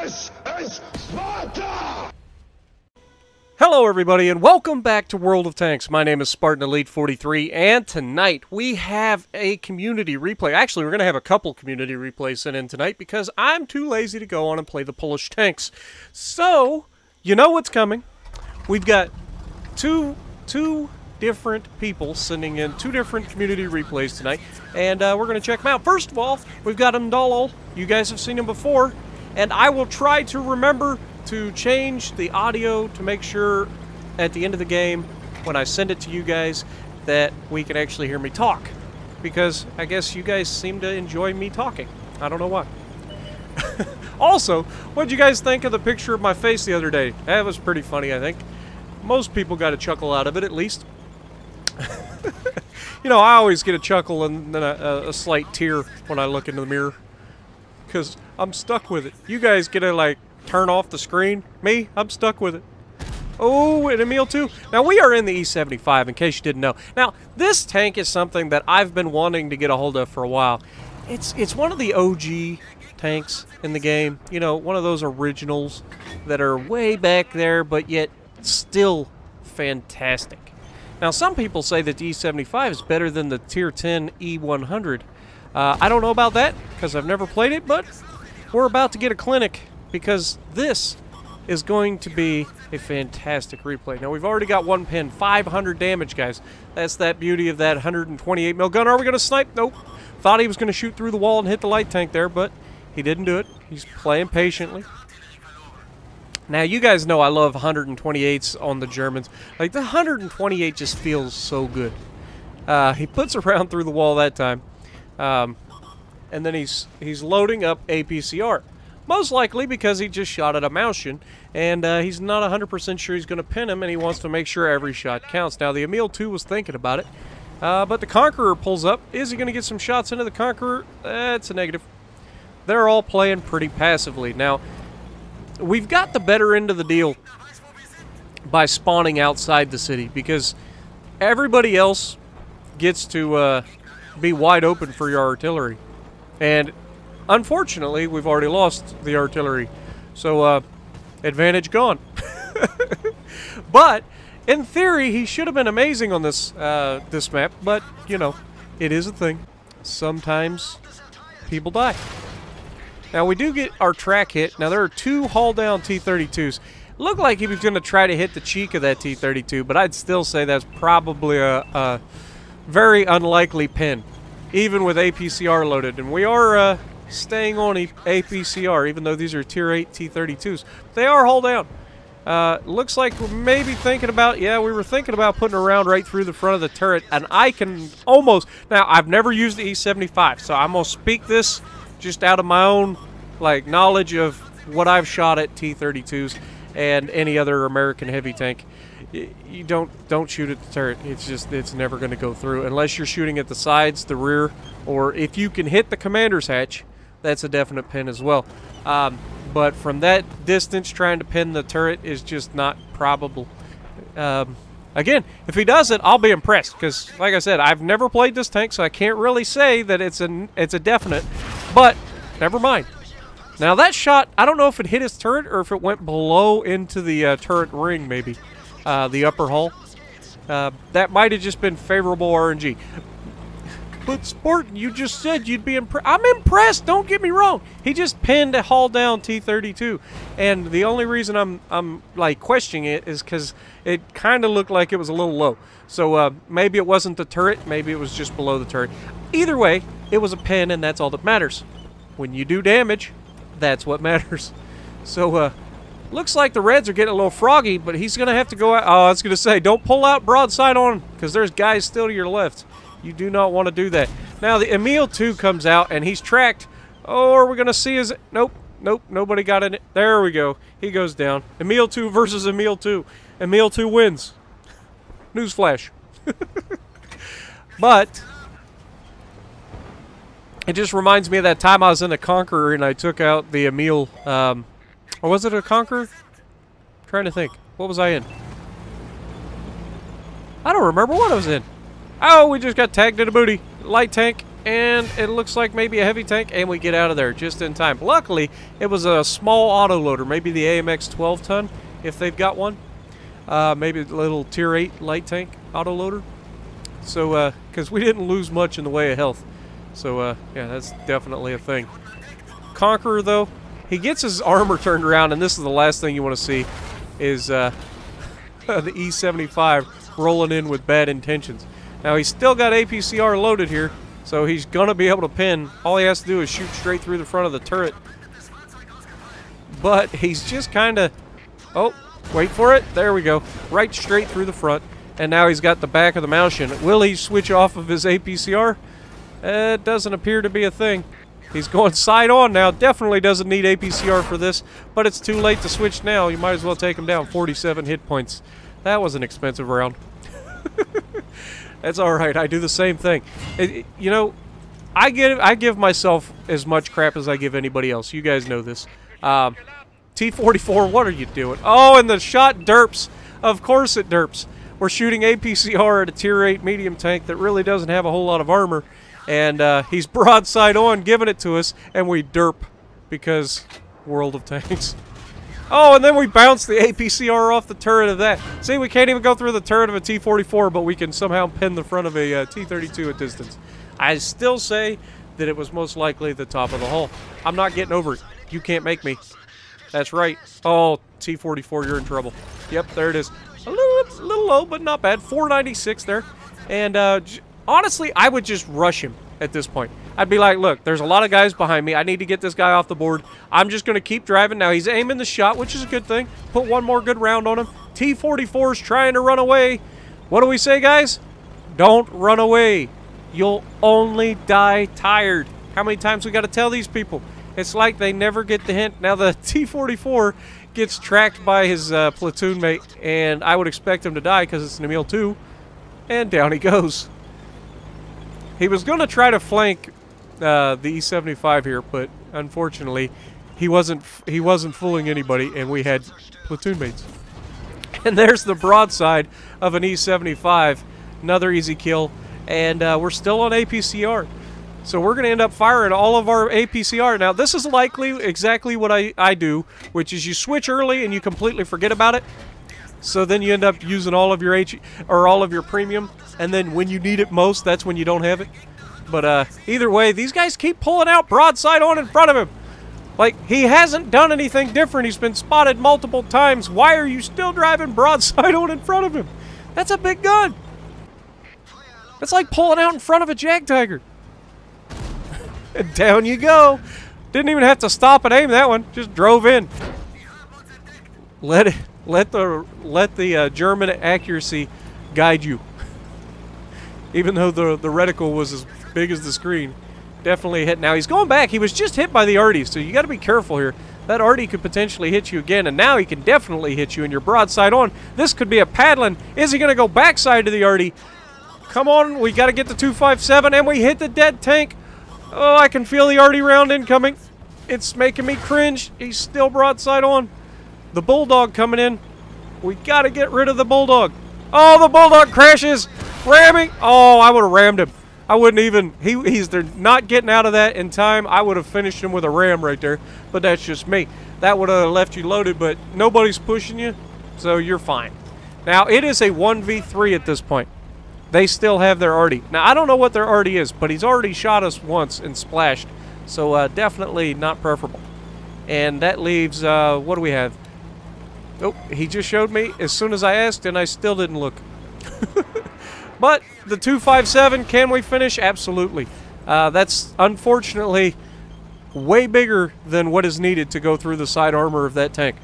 This is Sparta! Hello everybody and welcome back to World of Tanks. My name is Spartan Elite 43 and tonight we have a community replay. Actually, we're going to have a couple community replays sent in tonight because I'm too lazy to go on and play the Polish tanks. So, you know what's coming. We've got two different people sending in two different community replays tonight, and we're going to check them out. First of all, we've got Mdallal. You guys have seen him before, and I will try to remember to change the audio to make sure at the end of the game, when I send it to you guys, that we can actually hear me talk. Because I guess you guys seem to enjoy me talking. I don't know why. Also, what did you guys think of the picture of my face the other day? That was pretty funny, I think. Most people got a chuckle out of it, at least. You know, I always get a chuckle and then a slight tear when I look into the mirror. Because I'm stuck with it. You guys get to, like, turn off the screen. Me, I'm stuck with it. Oh, and Emil too. Now, we are in the E75, in case you didn't know. Now, this tank is something that I've been wanting to get a hold of for a while. It's one of the OG tanks in the game. You know, one of those originals that are way back there, but yet still fantastic. Now, some people say that the E75 is better than the Tier 10 E100. I don't know about that, because I've never played it, but we're about to get a clinic, because this is going to be a fantastic replay. Now, we've already got one pin, 500 damage, guys. That's that beauty of that 128 mil gun. Are we going to snipe? Nope. Thought he was going to shoot through the wall and hit the light tank there, but he didn't do it. He's playing patiently. Now, you guys know I love 128s on the Germans. Like, the 128 just feels so good. He puts a round through the wall that time. And then he's loading up APCR. Most likely because he just shot at a Mausian, and he's not 100% sure he's going to pin him, and he wants to make sure every shot counts. Now, the Emil 2 was thinking about it, but the Conqueror pulls up. Is he going to get some shots into the Conqueror? It's a negative. They're all playing pretty passively. Now, we've got the better end of the deal by spawning outside the city, because everybody else gets to be wide open for your artillery. And unfortunately, we've already lost the artillery, so advantage gone. But in theory, he should have been amazing on this this map. But you know, it is a thing. Sometimes people die. Now we do get our track hit. Now there are two haul down T-32s. Looked like he was going to try to hit the cheek of that T-32, but I'd still say that's probably a very unlikely pin, even with APCR loaded. And we are staying on APCR, even though these are Tier 8 T-32s. They are hull down. Looks like we're maybe thinking about, yeah, we were thinking about putting a round right through the front of the turret, and I can almost, now I've never used the E75, so I'm going to speak this just out of my own, like, knowledge of what I've shot at T-32s and any other American heavy tank. You don't shoot at the turret. It's never going to go through unless you're shooting at the sides, the rear, or if you can hit the commander's hatch. That's a definite pin as well. But from that distance, trying to pin the turret is just not probable. Again, if he does it, I'll be impressed, because, like I said, I've never played this tank, so I can't really say that it's a definite. But never mind. Now that shot, I don't know if it hit his turret or if it went below into the turret ring, maybe. The upper hull. That might have just been favorable RNG. But Spartan, you just said you'd be impressed. I'm impressed, don't get me wrong. He just pinned a haul down T-32. And the only reason I'm like questioning it is because it kind of looked like it was a little low. So maybe it wasn't the turret, maybe it was just below the turret. Either way, it was a pin, and that's all that matters. When you do damage, that's what matters. So looks like the Reds are getting a little froggy, but he's going to have to go out. Oh, I was going to say, don't pull out broadside on him, because there's guys still to your left. You do not want to do that. Now, the Emil 2 comes out, and he's tracked. Oh, are we going to see his... Nope, nope, nobody got in it. There we go. He goes down. Emil 2 versus Emil 2. Emil 2 wins. Newsflash. But it just reminds me of that time I was in a Conqueror, and I took out the Emil... or was it a Conqueror? I'm trying to think. What was I in? I don't remember what I was in. Oh, we just got tagged in a booty. Light tank. and it looks like maybe a heavy tank, and we get out of there just in time. Luckily, it was a small autoloader, maybe the AMX 12-ton, if they've got one. Maybe a little Tier 8 light tank autoloader. So, because we didn't lose much in the way of health. So, yeah, that's definitely a thing. Conqueror, though, he gets his armor turned around, and this is the last thing you want to see, is the E75 rolling in with bad intentions. Now, he's still got APCR loaded here, so he's going to be able to pin. All he has to do is shoot straight through the front of the turret. But he's just kind of... Oh, wait for it. There we go. Right straight through the front. And now he's got the back of the Mountain. Will he switch off of his APCR? It doesn't appear to be a thing. He's going side on now. Definitely doesn't need APCR for this, but it's too late to switch now. You might as well take him down. 47 hit points. That was an expensive round. That's all right. I do the same thing. You know, I give myself as much crap as I give anybody else. You guys know this. T-44, what are you doing? Oh, and the shot derps. Of course it derps. We're shooting APCR at a Tier 8 medium tank that really doesn't have a whole lot of armor. And he's broadside on, giving it to us, and we derp because World of Tanks. Oh, and then we bounce the APCR off the turret of that. See, we can't even go through the turret of a T-44, but we can somehow pin the front of a T-32 at distance. I still say that it was most likely the top of the hull. I'm not getting over it. You can't make me. That's right. Oh, T-44, you're in trouble. Yep, there it is. A little low, but not bad. 496 there. And honestly, I would just rush him at this point. I'd be like, look, there's a lot of guys behind me. I need to get this guy off the board. I'm just going to keep driving. Now, he's aiming the shot, which is a good thing. Put one more good round on him. T-44's trying to run away. What do we say, guys? Don't run away. You'll only die tired. How many times we got to tell these people? It's like they never get the hint. Now, the T-44 gets tracked by his platoon mate, and I would expect him to die because it's an Emil 2. And down he goes. He was going to try to flank the E75 here, but unfortunately, he wasn't fooling anybody, and we had platoon mates. And there's the broadside of an E75, another easy kill, and we're still on APCR. So we're going to end up firing all of our APCR. Now, this is likely exactly what I do, which is you switch early and you completely forget about it. So then you end up using all of your all of your premium, and then when you need it most, that's when you don't have it. But either way, these guys keep pulling out broadside on in front of him. Like, he hasn't done anything different. He's been spotted multiple times. Why are you still driving broadside on in front of him? That's a big gun. It's like pulling out in front of a Jag Tiger. And down you go. Didn't even have to stop and aim that one. Just drove in. Let the German accuracy guide you. Even though the reticle was as big as the screen. Definitely hit. Now he's going back. He was just hit by the arty, so you got to be careful here. That arty could potentially hit you again, and now he can definitely hit you, and you're broadside on. This could be a paddling. Is he going to go backside to the arty? Come on, we got to get the 257, and we hit the dead tank. Oh, I can feel the arty round incoming. It's making me cringe. He's still broadside on. The Bulldog coming in. We got to get rid of the Bulldog. Oh, the Bulldog crashes. Ramming. Oh, I would have rammed him. I wouldn't even, he's not getting out of that in time. I would have finished him with a ram right there, but that's just me. That would have left you loaded, but nobody's pushing you, so you're fine. Now, it is a 1v3 at this point. They still have their arty. Now, I don't know what their arty is, but he's already shot us once and splashed, so definitely not preferable. And that leaves, what do we have? Oh, he just showed me as soon as I asked, and I still didn't look. But the 257, can we finish? Absolutely. That's unfortunately way bigger than what is needed to go through the side armor of that tank,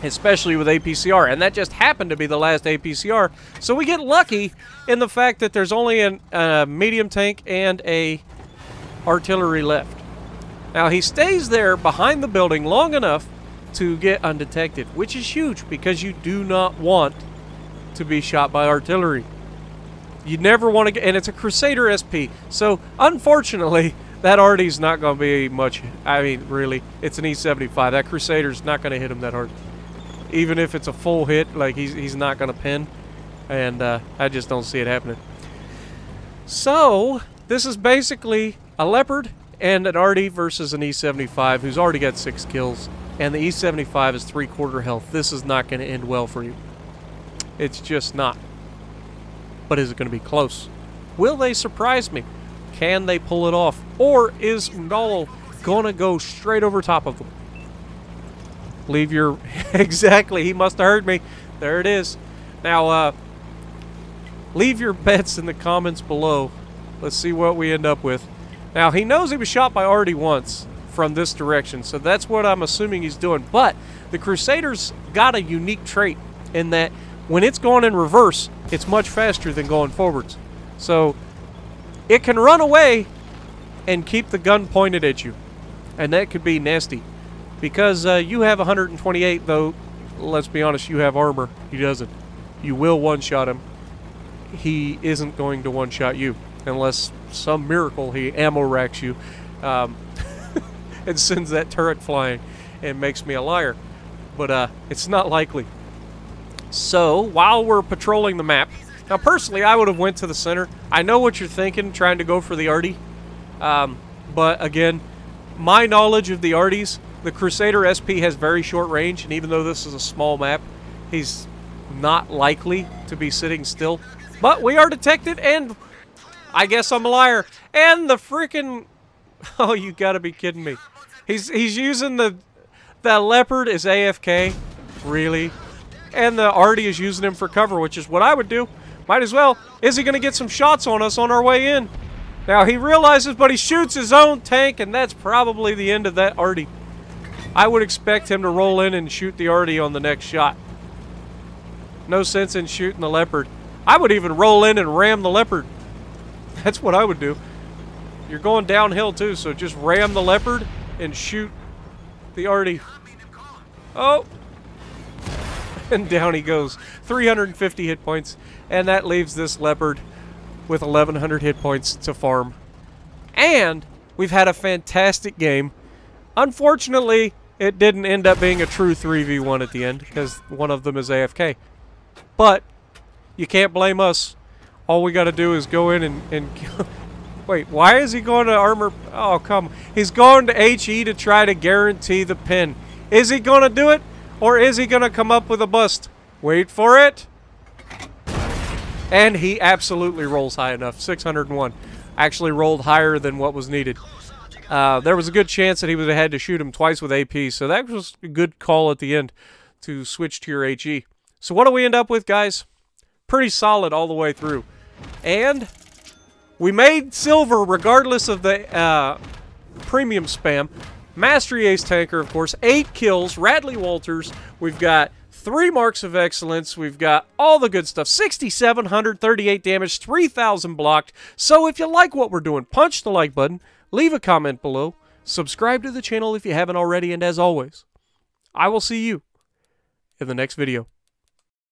especially with APCR. And that just happened to be the last APCR. So we get lucky in the fact that there's only a medium tank and a artillery left. Now he stays there behind the building long enough to get undetected, which is huge because you do not want to be shot by artillery. You never want to get, and it's a Crusader SP, so unfortunately that arty's not going to be much. I mean, really, it's an E75. That Crusader's not going to hit him that hard. Even if it's a full hit, like he's not going to pin, and I just don't see it happening. So This is basically a Leopard and an Arty versus an E75 who's already got 6 kills. And the E75 is 3/4 health. This is not going to end well for you. It's just not. But is it going to be close? Will they surprise me? Can they pull it off? Or is Mdallal going to go straight over top of them? Leave your... Exactly, he must have heard me. There it is. Now, leave your bets in the comments below. Let's see what we end up with. Now, he knows he was shot by Arty once from this direction, so that's what I'm assuming he's doing. But the Crusader's got a unique trait in that when it's going in reverse, it's much faster than going forwards. So it can run away and keep the gun pointed at you, and that could be nasty. Because you have 128, though, let's be honest, you have armor. He doesn't. You will one-shot him. He isn't going to one-shot you, unless some miracle he ammo racks you. And sends that turret flying and makes me a liar. But it's not likely. So, while we're patrolling the map... Now, personally, I would have went to the center. I know what you're thinking, trying to go for the Arty. But, again, my knowledge of the Arties, the Crusader SP has very short range. And even though this is a small map, he's not likely to be sitting still. But we are detected, and I guess I'm a liar. And the freaking... Oh, you gotta be kidding me. He's using the Leopard as AFK. Really? And the Arty is using him for cover, which is what I would do. Might as well. Is he gonna get some shots on us on our way in? Now, he realizes, but he shoots his own tank, and that's probably the end of that Arty. I would expect him to roll in and shoot the Arty on the next shot. No sense in shooting the Leopard. I would even roll in and ram the Leopard. That's what I would do. You're going downhill too, so just ram the Leopard and shoot the Arty. Oh! And down he goes. 350 hit points. And that leaves this Leopard with 1,100 hit points to farm. And we've had a fantastic game. Unfortunately, it didn't end up being a true 3v1 at the end, because one of them is AFK. But you can't blame us. All we got to do is go in and kill. Wait, why is he going to armor? Oh, come on. He's going to HE to try to guarantee the pin. Is he going to do it? Or is he going to come up with a bust? Wait for it. And he absolutely rolls high enough. 601. Actually rolled higher than what was needed. There was a good chance that he would have had to shoot him twice with AP. So that was a good call at the end to switch to your HE. So what do we end up with, guys? Pretty solid all the way through. And... we made silver regardless of the premium spam. Mastery Ace Tanker, of course. 8 kills. Radley Walters. We've got 3 marks of excellence. We've got all the good stuff. 6,738 damage. 3,000 blocked. So if you like what we're doing, punch the like button. Leave a comment below. Subscribe to the channel if you haven't already. And as always, I will see you in the next video.